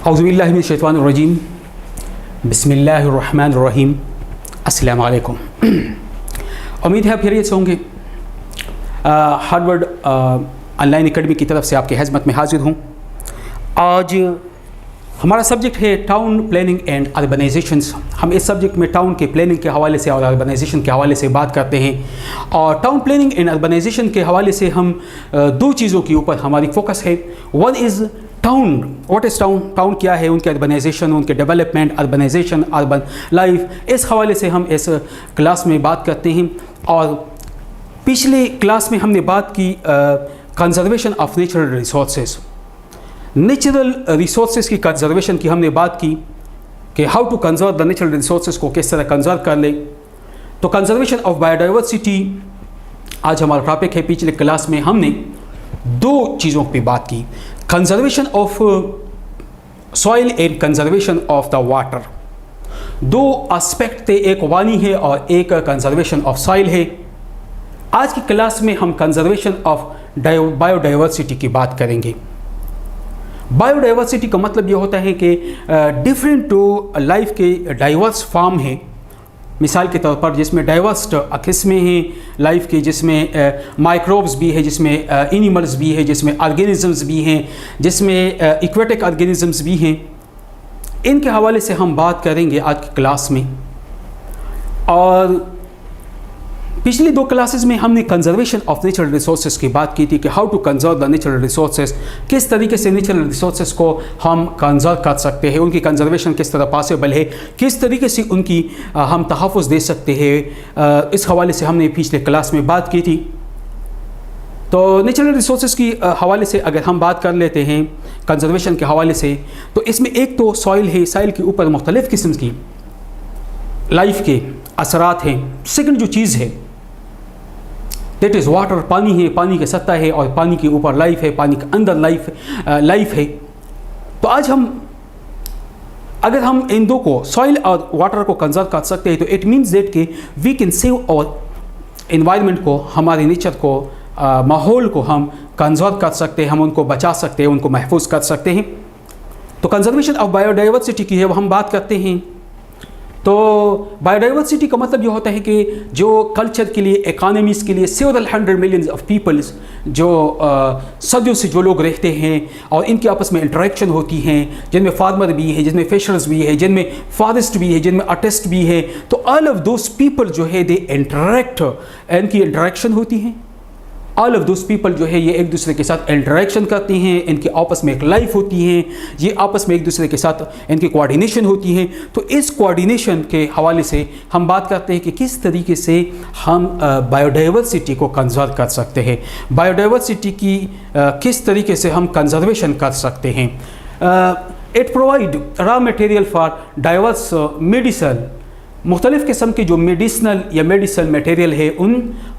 औज़ुबिल्लाहिमिनश्शैतानिर्रजीम बिस्मिल्लाहिर्रहमानिर्रहीम अस्सलामु अलैकुम। उम्मीद है खैरियत से होंगे। हार्वर्ड ऑनलाइन एकेडमी की तरफ से आपकी खिदमत में हाजिर हूँ। आज हमारा सब्जेक्ट है टाउन प्लानिंग एंड अर्बनाइजेशंस। हम इस सब्जेक्ट में टाउन के प्लानिंग के हवाले से और अर्बनाइजेशन के हवाले से बात करते हैं। और टाउन प्लानिंग एंड अर्बनाइजेशन के हवाले से हम दो चीज़ों के ऊपर हमारी फोकस है। One is town, what is town, town क्या है, उनके अर्बनाइजेशन, उनके डेवलपमेंट, अर्बनाइजेशन, अर्बन लाइफ, इस हवाले से हम इस क्लास में बात करते हैं। और पिछले क्लास में हमने बात की conservation of natural resources, natural resources की कंजर्वेशन की हमने बात की कि how to conserve the natural resources को किस तरह कंजर्व कर ले। तो कंजर्वेशन ऑफ बायोडाइवर्सिटी आज हमारा टॉपिक है। पिछले क्लास में हमने दो चीज़ों पे बात की, conservation of soil and conservation of the water. दो एस्पेक्ट थे, एक वानी है और एक कंजर्वेशन ऑफ सॉइल है। आज की क्लास में हम कंजर्वेशन ऑफ बायोडाइवर्सिटी की बात करेंगे। बायोडाइवर्सिटी का मतलब ये होता है कि डिफरेंट टू लाइफ के डाइवर्स फॉर्म है। मिसाल के तौर पर जिसमें डाइवर्स किस्में हैं लाइफ की, जिसमें माइक्रोब्स भी है, जिसमें एनिमल्स भी है, जिसमें ऑर्गेनिजम्स भी हैं, जिसमें एक्वेटिक ऑर्गेनिजम्स भी हैं। इनके हवाले से हम बात करेंगे आज की क्लास में। और पिछली दो क्लासेस में हमने कंजर्वेशन ऑफ नेचुरल रिसोर्सेज की बात की थी कि how to conserve the natural resources, किस तरीके से नेचुरल रिसोर्सेज को हम कंजर्व कर सकते हैं, उनकी कंजर्वेशन किस तरह पॉसिबल है, किस तरीके से उनकी हम तहफ़्फ़ुज़ दे सकते हैं। इस हवाले से हमने पिछले क्लास में बात की थी। तो नेचुरल रिसोर्सेज की हवाले से अगर हम बात कर लेते हैं कंजर्वेशन के हवाले से, तो इसमें एक तो सॉइल है, सॉइल के ऊपर मुख्तलिफ़ किस्म की लाइफ के असरात हैं। सेकंड जो चीज़ है दैट इज़ वाटर, पानी है, पानी की सतह है और पानी के ऊपर लाइफ है, पानी के अंदर लाइफ है। तो आज अगर हम इन दो को, सॉइल और वाटर को कंजर्व कर सकते हैं, तो इट मीन्स दैट कि वी कैन सेव और इन्वायरमेंट को, हमारे नेचर को, माहौल को हम कंजर्व कर सकते हैं, हम उनको बचा सकते हैं, उनको महफूज कर सकते हैं। तो कंजर्वेशन ऑफ बायोडाइवर्सिटी की जब हम बात करते हैं तो बायोडाइवर्सिटी का मतलब ये होता है कि जो कल्चर के लिए, इकोनॉमीज़ के लिए सेवरल 100 मिलियंस ऑफ पीपल्स, जो सदियों से जो लोग रहते हैं और इनके आपस में इंटरेक्शन होती हैं, जिनमें फार्मर भी है, जिनमें फिशर्स भी है, जिनमें फॉरेस्ट भी है, जिनमें आर्टिस्ट भी है। तो ऑल ऑफ दोज पीपल जो है दे इंटरेक्ट, इनकी इंटरेक्शन होती हैं। ऑल ऑफ दोज पीपल जो है ये एक दूसरे के साथ इंटरेक्शन करती हैं, इनके आपस में एक लाइफ होती है, ये आपस में एक दूसरे के साथ इनकी कोऑर्डिनेशन होती है। तो इस कोऑर्डिनेशन के हवाले से हम बात करते हैं कि किस तरीके से हम बायोडाइवर्सिटी को कंजर्व कर सकते हैं, बायोडाइवर्सिटी की किस तरीके से हम कंजर्वेशन कर सकते हैं। It provide raw material for diverse medicine, मुख्तलिफ़ किस्म के जो मेडिसिनल या मेडिसिनल मटेरियल है उन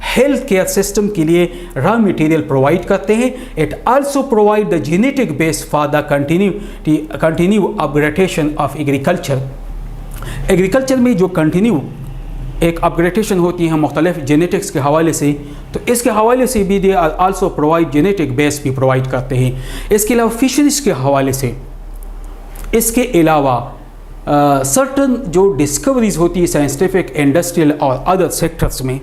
हेल्थ केयर सिस्टम के लिए रॉ मटेरियल प्रोवाइड करते हैं। It also provide the genetic base for the continue upgradation of agriculture. Agriculture में जो कंटिन्यू एक अपग्रेडेशन होती है मुख्तलिफ जेनेटिक्स के हवाले से, तो इसके हवाले से भी they also provide genetic base भी प्रोवाइड करते हैं। इसके अलावा फिशरीज़ के हवाले से, इसके अलावा सर्टन जो डिस्कवरीज़ होती है साइंटिफिक, इंडस्ट्रियल और अदर सेक्टर्स में,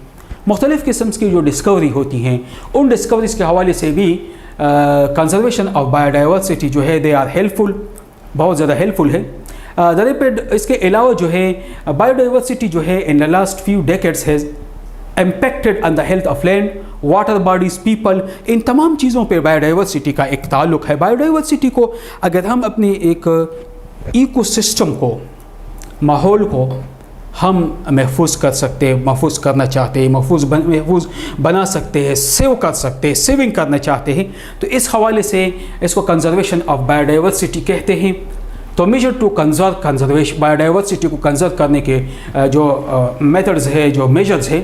मुख्तलिफ़ किस्म की जो डिस्कवरी होती हैं, उन डिस्कवरीज़ के हवाले से भी कंजर्वेशन ऑफ बायोडाइवर्सिटी जो है दे आर हेल्पफुल, बहुत ज़्यादा हेल्पफुल है। द रैपिड, इसके अलावा जो है बायोडाइवर्सिटी जो है in the last few decades has impacted on the health of land, water bodies, people. इन तमाम चीज़ों पर बायोडाइवर्सिटी का एक ताल्लुक़ है। बायोडाइवर्सिटी को अगर हम अपने एक इकोसिस्टम को, माहौल को हम महफूज कर सकते हैं, महफूज करना चाहते हैं, महफूज बना सकते हैं, सेव कर सकते हैं, सेविंग करना चाहते हैं, तो इस हवाले से इसको कंजर्वेशन ऑफ बायोडाइवर्सिटी कहते हैं। तो मेजर टू कंजर्वेशन बायोडाइवर्सिटी को कंजर्व करने के जो मेथड्स है, जो मेजर्स है,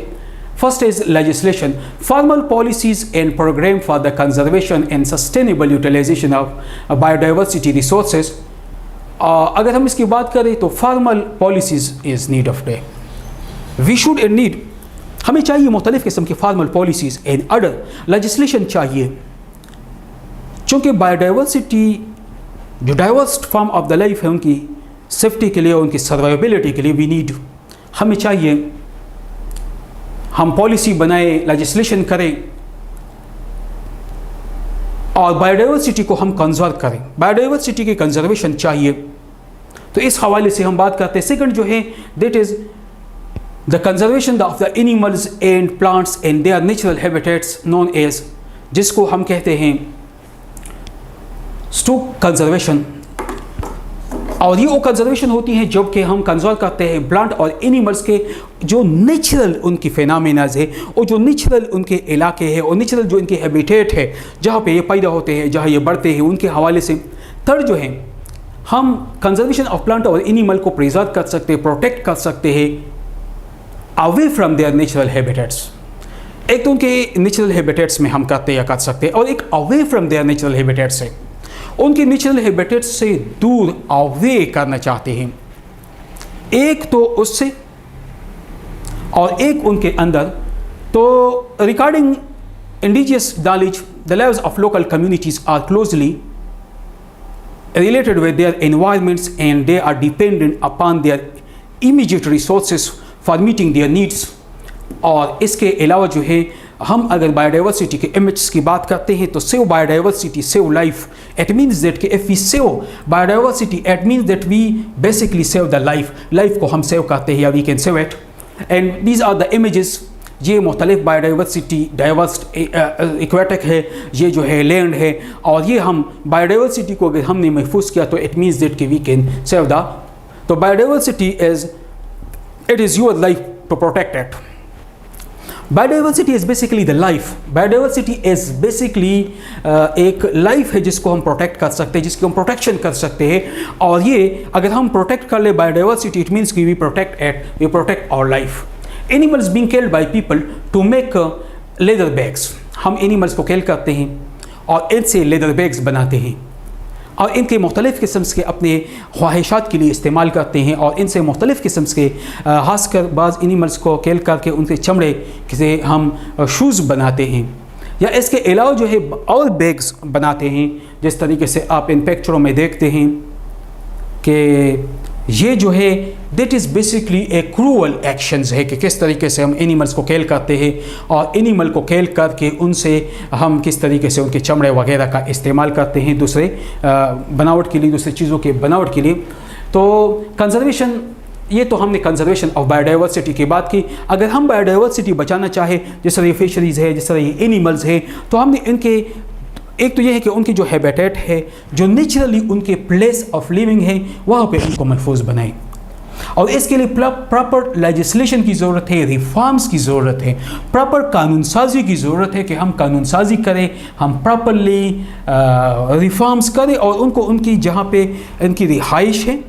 first is legislation, formal policies and program for the conservation and sustainable utilization of biodiversity resources. अगर हम इसकी बात करें तो formal policies is need of day, we should and need, हमें चाहिए मुख्तलिफ़ किस्म की formal policies and other legislation चाहिए, चूँकि बायोडाइवर्सिटी जो diverse form of the life है उनकी सेफ्टी के लिए, उनकी सर्वाइवेबिलिटी के लिए वी नीड, हमें चाहिए हम पॉलिसी बनाए, लेजिस्लेशन करें और बायोडाइवर्सिटी को हम कंजर्व करें, बायोडाइवर्सिटी की कंजर्वेशन चाहिए। तो इस हवाले से हम बात करते हैं। सेकंड जो है that is the conservation of the animals and plants and their natural habitats known as, जिसको हम कहते हैं स्टॉक कंजर्वेशन। और ये वो कंजर्वेशन होती है जब कि हम कंजर्व करते हैं प्लांट और एनिमल्स के जो नेचुरल उनकी फेनामिनाज है और जो नेचुरल उनके इलाके हैं और नेचुरल जो इनके हैबिटेट है जहाँ पे ये पैदा होते हैं, जहाँ ये बढ़ते हैं, उनके हवाले से। थर्ड जो है हम कंजर्वेशन ऑफ प्लांट और एनिमल को प्रिजर्व कर सकते हैं, प्रोटेक्ट कर सकते हैं away from there natural habitats. एक तो उनके नेचुरल हैबिटेट्स में हम करते या कर सकते हैं, और एक away from there natural habitats है, उनके नेचुरल हैबिटेट्स से दूर अवे करना चाहते हैं। एक तो उससे और एक उनके अंदर। तो regarding indigenous knowledge, the lives of local communities are closely related with their environments and they are dependent upon their immediate resources for meeting their needs। और इसके अलावा जो है हम अगर बायोडाइवर्सिटी के इमेजेस की बात करते हैं तो save biodiversity, save life. It means that कि if we save biodiversity it means that we basically save the life, life को हम सेव करते हैं या we can save it. And these are the images. ये मुख्तलिफ बायोडाइवर्सिटी, डाइवर्स एक्वेटिक है, ये जो है लैंड है, और ये हम बायोडाइवर्सिटी को अगर हमने महफूज किया तो इट मीन्स दैट कि वी कैन सेव द। तो biodiversity it is your life to protect it. Biodiversity is basically the life. Biodiversity is basically एक लाइफ है जिसको हम प्रोटेक्ट कर सकते हैं, जिसकी हम प्रोटेक्शन कर सकते हैं। और ये अगर हम प्रोटेक्ट कर ले बायोडाइवर्सिटी इट मीन्स कि we protect it, we protect our life. Animals being killed by people to make leather bags. हम एनिमल्स को किल करते हैं और इनसे लेदर बैग्स बनाते हैं और इनके मुख्तलिफ़ किस्म के अपने ख्वाहिशात के लिए इस्तेमाल करते हैं। और इनसे मुख्तलिफ़ किस्म के खासकर बाज़ एनिमल्स को किल करके उनके चमड़े से हम शूज़ बनाते हैं, या इसके अलावा जो है और बैग्स बनाते हैं। जिस तरीके से आप इन पिक्चरों में देखते हैं कि ये जो है that is basically A cruel actions है कि किस तरीके से हम एनिमल्स को किल करते हैं और एनिमल को किल करके उनसे हम किस तरीके से उनके चमड़े वगैरह का इस्तेमाल करते हैं दूसरे बनावट के लिए, दूसरी चीज़ों के बनावट के लिए। तो कंजर्वेशन, ये तो हमने कंजर्वेशन ऑफ बायोडाइवर्सिटी की बात की। अगर हम बायोडाइवर्सिटी बचाना चाहे, जिस तरह ये फिशरीज़ है, जिस तरह ये एनिमल्स है, तो हमने इनके एक तो ये है कि उनकी जो हैबिटेट है, जो नेचुरली उनके प्लेस ऑफ लिविंग है, वहाँ पे उनको महफूज बनाएं। और इसके लिए प्रॉपर लेजिस्लेशन की ज़रूरत है, रिफॉर्म्स की ज़रूरत है, प्रॉपर कानून साजी की ज़रूरत है कि हम कानून साजी करें, हम प्रॉपरली रिफॉर्म्स करें और उनको उनकी जहाँ पे इनकी रिहाइश है,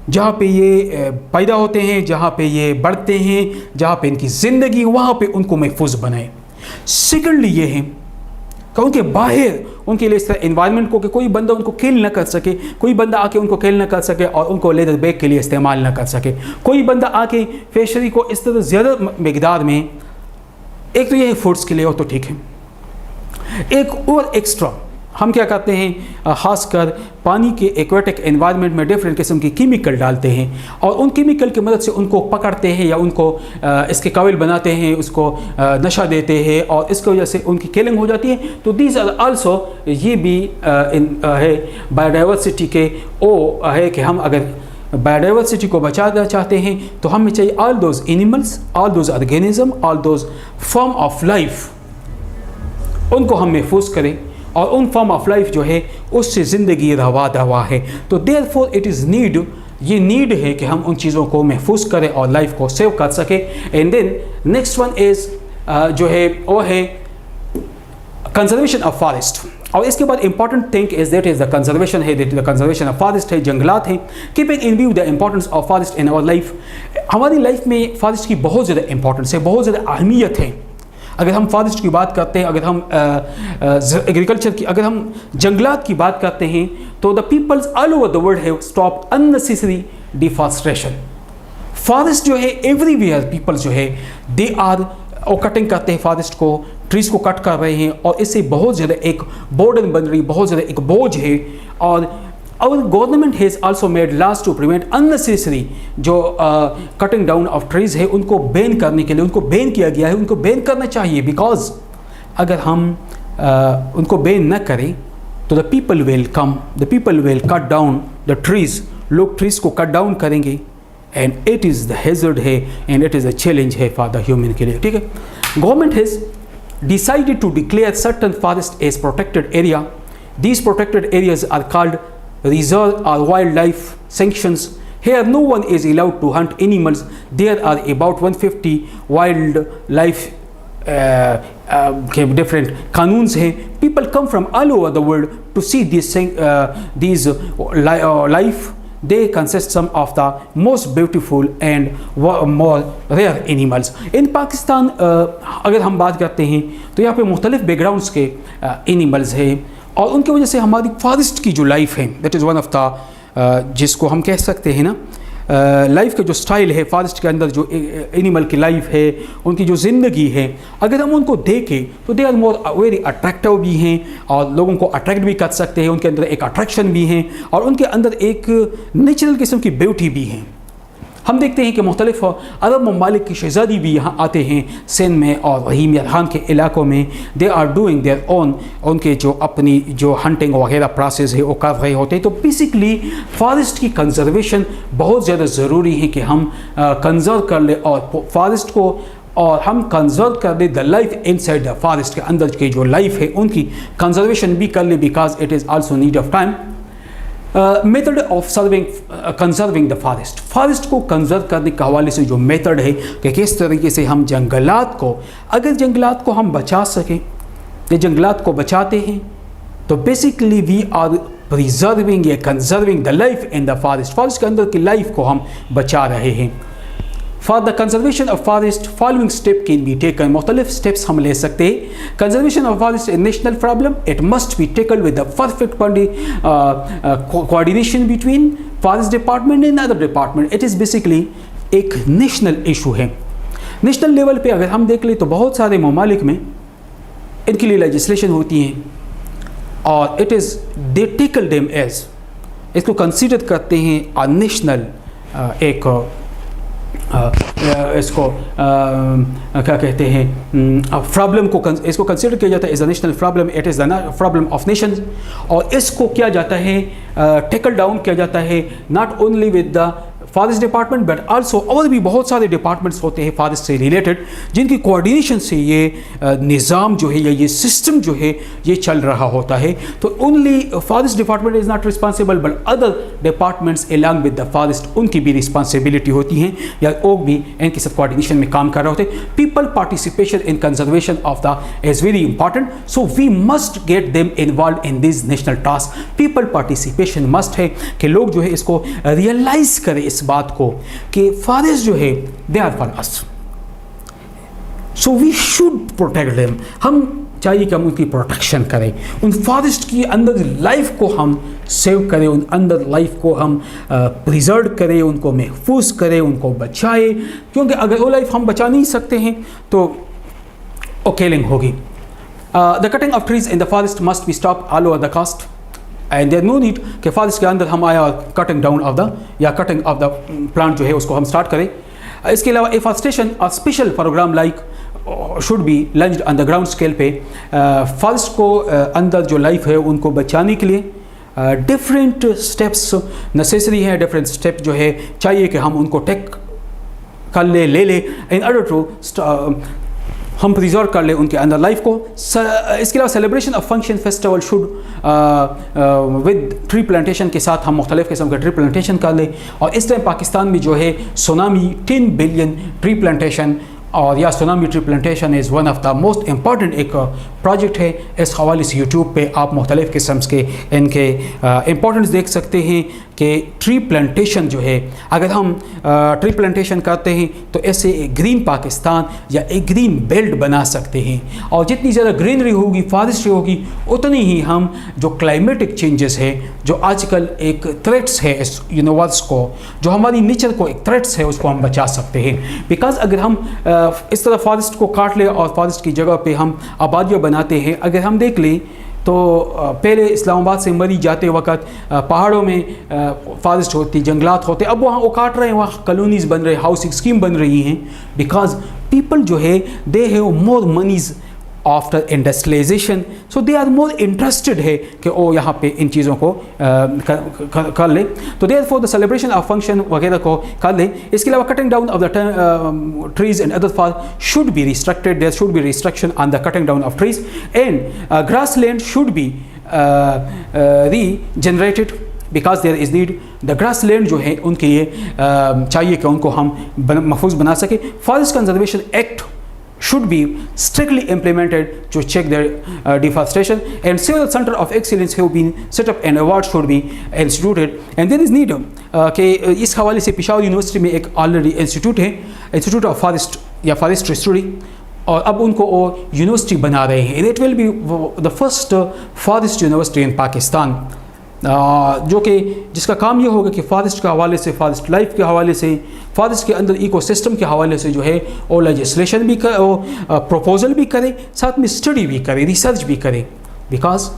जहाँ पे ये पैदा होते हैं, जहाँ पे ये बढ़ते हैं, जहाँ पे इनकी ज़िंदगी, वहाँ पे उनको महफूज बनाएं। सेकेंडली ये है कि उनके बाहर उनके लिए इस तरह इन्वायरमेंट को कि कोई बंदा उनको किल ना कर सके, कोई बंदा आके उनको किल ना कर सके और उनको लेदर बैग के लिए इस्तेमाल ना कर सके, कोई बंदा आके फिशरी को इस तरह ज़्यादा मकदार में, एक तो ये है फूड्स के लिए, और तो ठीक है, एक और एक्स्ट्रा हम क्या करते हैं, ख़ासकर पानी के एक्वेटिक एनवायरनमेंट में डिफरेंट किस्म की केमिकल डालते हैं और उन केमिकल की मदद से उनको पकड़ते हैं या उनको इसके काबिल बनाते हैं, उसको नशा देते हैं और इसकी वजह से उनकी किलिंग हो जाती है। तो दीज आर आल्सो, ये भी है बायोडाइवर्सिटी के ओ है कि हम अगर बायोडाइवर्सिटी को बचाना चाहते हैं तो हमें चाहिए all those animals, all those organism, all those form of life, उनको हम महफूज करें और उन फॉर्म ऑफ लाइफ जो है उससे ज़िंदगी रवा दवा है। तो देयरफॉर इट इज़ नीड, ये नीड है कि हम उन चीज़ों को महफूज करें और लाइफ को सेव कर सकें। And then next one is जो है वो है कंजर्वेशन ऑफ फॉरेस्ट। और इसके बाद important thing is that is the conservation है, that the conservation of forest है, जंगलात हैं। Keeping in view the importance of forest in our life, हमारी लाइफ में फॉरेस्ट की बहुत ज़्यादा इंपॉर्टेंस है, बहुत ज़्यादा अहमियत है। अगर हम फॉरेस्ट की बात करते हैं, अगर हम एग्रीकल्चर की, अगर हम जंगलात की बाट करते हैं, तो the peoples all over the world have stop unnecessary deforestation. Forest जो है एवरीवेयर पीपल्स जो है दे आर कटिंग करते हैं फॉरेस्ट को, ट्रीज़ को कट कर रहे हैं और इससे बहुत ज़्यादा एक बर्डन बन रही, बहुत ज़्यादा एक बोझ है। और Our government has also made laws to prevent unnecessary जो cutting down of trees है उनको बैन करने के लिए उनको बैन किया गया है, उनको बैन करना चाहिए, बिकॉज अगर हम उनको बैन न करें तो the people will cut down the trees, लोग ट्रीज को कट डाउन करेंगे, and it is the hazard है and it is a challenge है फॉर द ह्यूमन के लिए, ठीक है। Government has decided to declare certain forest as protected area. These protected areas are called reserve or wildlife sanctions. Here no one is allowed to hunt animals. There are about 150 wildlife different कानून्स हैं. People come from all over the world to see these life. They consist some of the most beautiful and more rare animals. In Pakistan अगर हम बात करते हैं तो यहाँ पे मुख्तलिफ बैकग्राउंड्स के एनिमल्स हैं और उनकी वजह से हमारी फॉरेस्ट की जो लाइफ है that is one of the जिसको हम कह सकते हैं ना लाइफ का जो स्टाइल है फॉरेस्ट के अंदर जो एनिमल की लाइफ है, उनकी जो ज़िंदगी है, अगर हम उनको देखें तो they are more very attractive भी हैं और लोगों को अट्रैक्ट भी कर सकते हैं, उनके अंदर एक अट्रैक्शन भी हैं और उनके अंदर एक नेचुरल किस्म की ब्यूटी भी है। हम देखते हैं कि मुख्तलिफ अरब ममालिक की शहज़ादी भी यहाँ आते हैं सिंध में और रहीम खान के इलाकों में, they are doing their own, उनके जो अपनी जो हंटिंग वगैरह प्रोसेस है वो कर रहे होते हैं। तो बेसिकली फॉरेस्ट की कंजर्वेशन बहुत ज़्यादा ज़रूरी है कि हम कंजर्व कर ले और फॉरेस्ट को और हम कंजर्व कर ले the life inside the forest के अंदर की जो लाइफ है उनकी कंजर्वेशन भी कर ले, because it is also need of time. Method of conserving the forest, forest को कंजर्व करने के हवाले से जो मेथड है कि किस तरीके से हम जंगलात को, अगर जंगलात को हम बचा सकें या जंगलात को बचाते हैं तो बेसिकली वी आर प्रिजर्विंग या conserving the life in the forest, forest के अंदर की लाइफ को हम बचा रहे हैं। For the conservation of forest following step can be taken, मुख्तलिफ स्टेप्स हम ले सकते हैं। Conservation of forest A national problem, it must be taken with the perfect coordination between forest department and other department. It is basically एक national issue है। National level पे अगर हम देख लें तो बहुत सारे ममालिक में इनके लिए लेजिस्लेशन होती हैं और it is they tackle them as, इसको कंसिडर करते हैं आ नेशनल एक इसको क्या कहते हैं प्रॉब्लम को इसको कंसिडर किया जाता है as a national problem, it is the problem of nations और इसको किया जाता है टेकल डाउन किया जाता है not only with the forest department but also और भी बहुत सारे डिपार्टमेंट्स होते हैं फॉरेस्ट से रिलेटेड जिनकी कोऑर्डिनेशन से ये निज़ाम जो है या ये सिस्टम जो है ये चल रहा होता है। तो only forest department is not responsible but other departments along with the forest उनकी भी रिस्पॉन्सिबिलिटी होती हैं या वो भी इनके साथ कोऑर्डिनेशन में काम कर रहे होते हैं। People participation in conservation of the is very important, so we must get them involve in this national task. People participation must है कि लोग जो है इसको रियलाइज़ करें इस बात को कि फॉरेस्ट जो है they are for us, so we should protect them. हम चाहिए कि हम उनकी प्रोटेक्शन करें, उन फॉरेस्ट की अंदर लाइफ को हम सेव करें, उन अंदर लाइफ को हम प्रिजर्व करें, उनको महफूज करें, उनको बचाएं, क्योंकि अगर वो लाइफ हम बचा नहीं सकते हैं तो वो किलिंग होगी। The cutting of trees in the forest must be stop all over the cast and there no need कि फॉरेस्ट के अंदर हम आया और कटिंग डाउन ऑफ द या कटिंग ऑफ द प्लांट जो है उसको हम स्टार्ट करें। इसके अलावा एफॉरेस्टेशन और special programme like should be launched on the ground scale पे फॉरेस्ट को अंदर जो लाइफ है उनको बचाने के लिए डिफरेंट स्टेप्स नेसेसरी हैं, डिफरेंट स्टेप जो है चाहिए कि हम उनको टेक कर ले इन ऑर्डर टू हम प्रिजर्व कर ले उनके अंदर लाइफ को। इसके अलावा celebration of function festival should with tree plantation के साथ हम मुख्तलिफ किस्म का ट्री प्लांटेशन कर लें और इस टाइम पाकिस्तान में जो है सुनामी 10 बिलियन ट्री प्लांटेशन और या tsunami tree plantation is one of the most important एक प्रोजेक्ट है। इस हवाले से यूट्यूब पे आप मुख्तलिफ किस्म के इनके इम्पोर्टेंस देख सकते हैं कि ट्री प्लांटेशन जो है अगर हम ट्री प्लांटेशन करते हैं तो ऐसे एक ग्रीन पाकिस्तान या एक ग्रीन बेल्ट बना सकते हैं और जितनी ज़्यादा ग्रीनरी होगी फॉरेस्ट्री होगी उतनी ही हम जो क्लाइमेटिक चेंजेस है जो आजकल एक थ्रेट्स है इस यूनिवर्स को, जो हमारी नेचर को एक थ्रेट्स है उसको हम बचा सकते हैं। बिकॉज अगर हम इस तरह फॉरेस्ट को काट ले और फॉरेस्ट की जगह पे हम आबादियाँ बनाते हैं, अगर हम देख लें तो पहले इस्लामाबाद से मरी जाते वक्त पहाड़ों में फॉरेस्ट होती, जंगलात होते, अब वहाँ वो काट रहे हैं, वहाँ कॉलोनीज़ बन रहे, हाउसिंग स्कीम बन रही हैं, बिकॉज पीपल जो है they have more moneys after industrialisation, so they are more interested है कि वो यहाँ पे इन चीज़ों को कर ले, तो there for the celebration of function वगैरह को कर ले। इसके अलावा cutting down of the trees and other for should be restricted, there should be restriction on the cutting down of trees and grass land should be regenerated because there is need. The grass land जो है उनके लिए चाहिए कि उनको हम महफूज बना सके। Forest conservation act should be strictly implemented to check their deforestation, and several center of excellence have been set up and awards should be instituted, and there is need कि इस हवाले से पेशावर यूनिवर्सिटी में एक ऑलरेडी इंस्टीट्यूट है, institute of forest या forestry study, और अब उनको वो यूनिवर्सिटी बना रहे हैं। It will be the first forest university in Pakistan, जो कि जिसका काम ये होगा कि फॉरेस्ट के हवाले से, फॉरेस्ट लाइफ के हवाले से, फॉरेस्ट के अंदर इकोसिस्टम के हवाले से जो है वो लेजिस्लेशन भी करे, वो प्रपोजल भी करे, साथ में स्टडी भी करे, रिसर्च भी करे। बिकॉज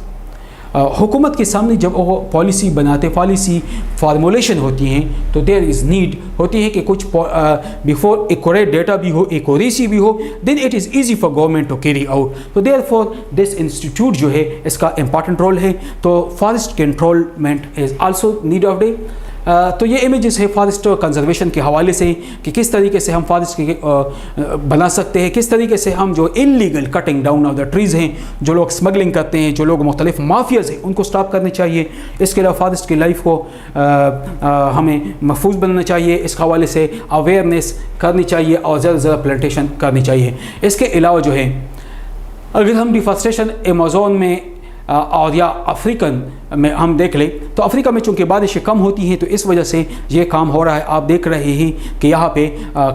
हुकूमत के सामने जब वो पॉलिसी बनाते, पॉलिसी फार्मूलेशन होती हैं, तो देयर इज़ नीड होती है कि कुछ बिफोर एक्यूरेट डेटा भी हो, एक्यूरेसी भी हो, then it is easy for government to carry out. तो देयर फॉर दिस इंस्टीट्यूट जो है इसका इंपॉर्टेंट रोल है। तो forest controlment is also need of day. तो ये इमेजेस है फॉरेस्ट कंजर्वेशन के हवाले से कि किस तरीके से हम फॉरेस्ट के बना सकते हैं, किस तरीके से हम जो illegal cutting down of the trees हैं, जो लोग स्मगलिंग करते हैं, जो लोग मुख्तलिफ माफियाज़ हैं, उनको स्टॉप करने चाहिए। इसके अलावा फॉरेस्ट की लाइफ को हमें महफूज बनाना चाहिए, इस हवाले से अवेयरनेस करनी चाहिए और ज़्यादा से ज़्यादा प्लांटेशन करनी चाहिए। इसके अलावा जो है अगर हम डिफॉरेस्टेशन अमेज़न में और या अफ्रीकन में हम देख लें, तो अफ्रीका में चूँकि बारिशें कम होती हैं, तो इस वजह से ये काम हो रहा है। आप देख रहे हैं कि यहाँ पे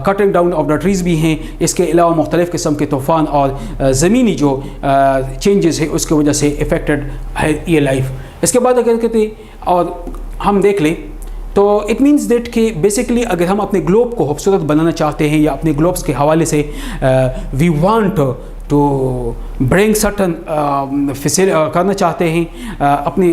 cutting down of the trees भी हैं। इसके अलावा मुख्तलिफ़ किस्म के तूफ़ान और ज़मीनी जो चेंजेस है उसकी वजह से इफ़ेक्टेड है ये लाइफ। इसके बाद अगर कहते और हम देख लें तो इट मीन्स दैट कि बेसिकली अगर हम अपने ग्लोब को खूबसूरत बनाना चाहते हैं या अपने ग्लोब्स के हवाले से we want to bring certain करना चाहते हैं, अपनी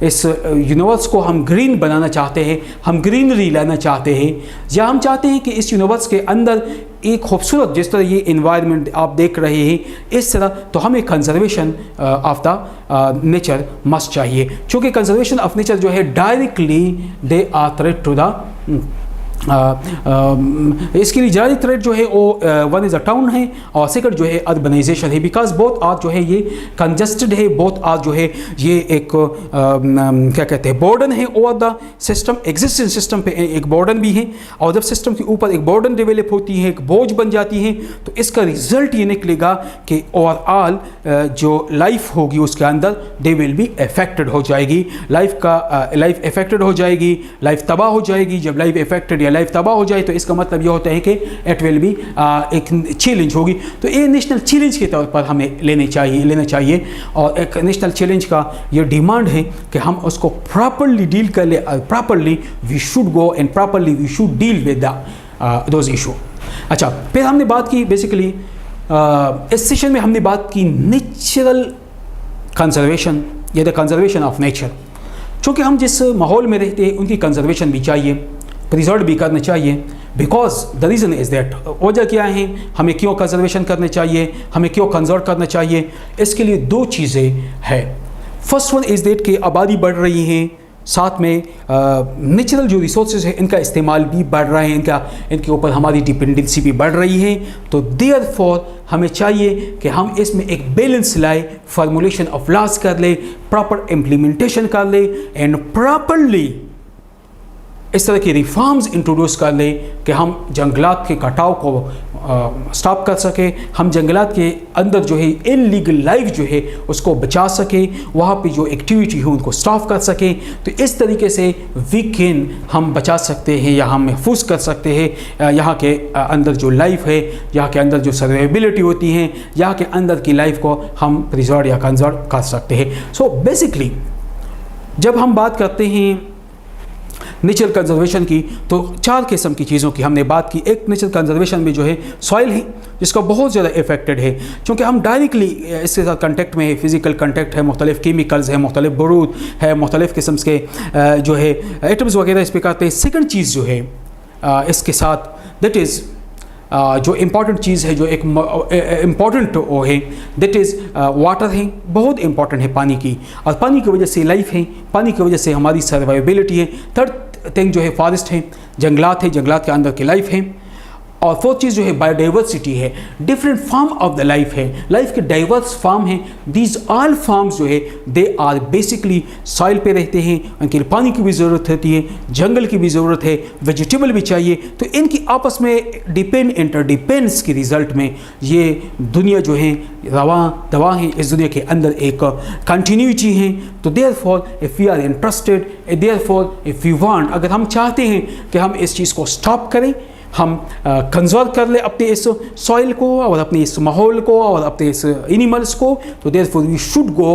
इस यूनिवर्स को हम ग्रीन बनाना चाहते हैं, हम ग्रीनरी लाना चाहते हैं, या हम चाहते हैं कि इस यूनिवर्स के अंदर एक खूबसूरत जिस तरह ये इन्वायरमेंट आप देख रहे हैं इस तरह, तो हमें conservation of the nature must चाहिए। चूँकि कंजर्वेशन ऑफ नेचर जो है directly they are threat to the इसके लिए जारी थ्रेट जो है वो वन इज़ अ टाउन है और सेकंड जो है अर्बनाइजेशन है। बिकॉज बोथ आज जो है ये कंजस्टेड है, बोथ आज जो है ये एक क्या कहते हैं बर्डन है over the system, existing system पे एक बर्डन भी है, और जब सिस्टम के ऊपर एक बर्डन डेवलप होती है, एक बोझ बन जाती है, तो इसका रिजल्ट ये निकलेगा कि ओवरऑल जो लाइफ होगी उसके अंदर दे विल बी अफेक्टेड हो जाएगी, लाइफ अफेक्टेड हो जाएगी, लाइफ तबाह हो जाएगी। जब लाइफ अफेक्टेड या लाइफ तबाह हो जाए तो इसका मतलब ये होता है कि इट विल बी एक चैलेंज होगी। तो ये नेशनल चैलेंज के तौर पर हमें लेना चाहिए और एक नेशनल चैलेंज का ये डिमांड है कि हम उसको प्रॉपरली डील कर ले, properly we should go and properly we should deal with those issue. अच्छा, फिर हमने बात की बेसिकली इस सेशन में हमने बात की नेचुरल कंजर्वेशन या द कंजर्वेशन ऑफ नेचर। चूँकि हम जिस माहौल में रहते हैं उनकी कंजर्वेशन भी चाहिए, प्रिजर्व भी करना चाहिए। Because the reason is that, वजह क्या है, हमें क्यों कंजर्वेशन करना चाहिए, हमें क्यों कंजर्व करना चाहिए। इसके लिए दो चीज़ें हैं। फर्स्ट वन इज़ दैट कि आबादी बढ़ रही है, साथ में नेचुरल जो रिसोर्सेज है इनका इस्तेमाल भी बढ़ रहा है, इनके ऊपर हमारी डिपेंडेंसी भी बढ़ रही है। तो देयरफॉर हमें चाहिए कि हम इसमें एक बैलेंस लाए, फार्मूलेशन ऑफ लॉज कर ले, प्रॉपर इम्प्लीमेंटेशन कर ले एंड प्रॉपरली इस तरह की रिफॉर्म्स इंट्रोड्यूस कर लें कि हम जंगलात के कटाव को स्टॉप कर सके, हम जंगलात के अंदर जो है इलीगल लाइफ जो है उसको बचा सके, वहाँ पे जो एक्टिविटी है उनको स्टॉप कर सके। तो इस तरीके से वीकेंड हम बचा सकते हैं या हम महफूज कर सकते हैं यहाँ के अंदर जो लाइफ है, यहाँ के अंदर जो सर्वाइबिलिटी होती है, यहाँ के अंदर की लाइफ को हम प्रिजर्व या कंजर्व कर सकते हैं। सो बेसिकली जब हम बात करते हैं नेचुरल कंजर्वेशन की, तो 4 किस्म की चीज़ों की हमने बात की। एक नेचुरल कंजर्वेशन में जो है सॉइल है जिसका बहुत ज़्यादा इफेक्टेड है, क्योंकि हम डायरेक्टली इसके साथ कंटेक्ट में है, फिजिकल कंटेक्ट है, मुख्तलिफ केमिकल्स है, मुख्तलिफ बरूद है, मुख्तलिफ किस्म के जो है एटम्स वगैरह इस पर करते हैं। सेकेंड चीज़ जो है इसके साथ दैट इज़ जो इम्पॉर्टेंट चीज़ है, जो एक इम्पॉर्टेंट वो है दैट इज़ वाटर है, बहुत इम्पॉर्टेंट है पानी की, और पानी की वजह से लाइफ है, पानी की वजह से हमारी सर्वाइवेबिलिटी है। थर्ड थिंग जो है फॉरेस्ट है, जंगलात है, जंगलात के अंदर की लाइफ है। और फोर्थ चीज़ जो है बायोडाइवर्सिटी है, different form of the life है, लाइफ के डाइवर्स फॉर्म हैं। दीज ऑल फॉर्म्स जो है दे आर बेसिकली सॉइल पे रहते हैं, उनके लिए पानी की भी ज़रूरत होती है, जंगल की भी ज़रूरत है, वेजिटेबल भी चाहिए। तो इनकी आपस में डिपेंड इंटरडिपेंड्स के रिज़ल्ट में ये दुनिया जो है दवा है, इस दुनिया के अंदर एक कंटिन्यूटी है। तो therefore if we are interested, therefore if you want, अगर हम चाहते हैं कि हम इस चीज़ को स्टॉप करें, हम कंजर्व कर ले अपने इस सॉइल को और अपने इस माहौल को और अपने इस एनिमल्स को, तो therefore we should go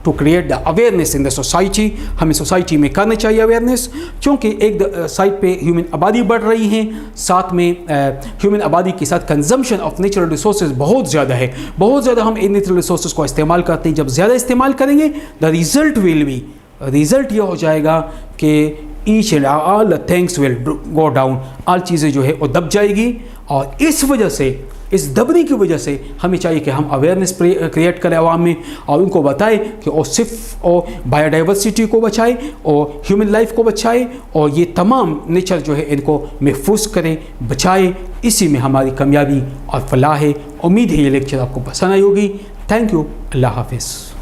to create the awareness in the society. हमें सोसाइटी में करना चाहिए अवेयरनेस, क्योंकि एक साइड पे ह्यूमन आबादी बढ़ रही है, साथ में ह्यूमन आबादी के साथ कंजम्पशन ऑफ नेचुरल रिसोर्सेज बहुत ज़्यादा है, बहुत ज़्यादा हम इन नेचुरल रिसोर्सेज को इस्तेमाल करते हैं। जब ज़्यादा इस्तेमाल करेंगे the result will be, result ये हो जाएगा कि each and all things will go down, all चीज़ें जो है वो दब जाएगी। और इस वजह से, इस दबने की वजह से हमें चाहिए कि हम अवेयरनेस क्रिएट करें आवाम में, और उनको बताएं कि वो सिर्फ और बायोडाइवर्सिटी को बचाए और ह्यूमन लाइफ को बचाए और ये तमाम नेचर जो है इनको महफूज करें, बचाए। इसी में हमारी कामयाबी और फलाह है। उम्मीद है ये लेक्चर आपको पसंद आई होगी। Thank you. अल्लाह हाफिज़।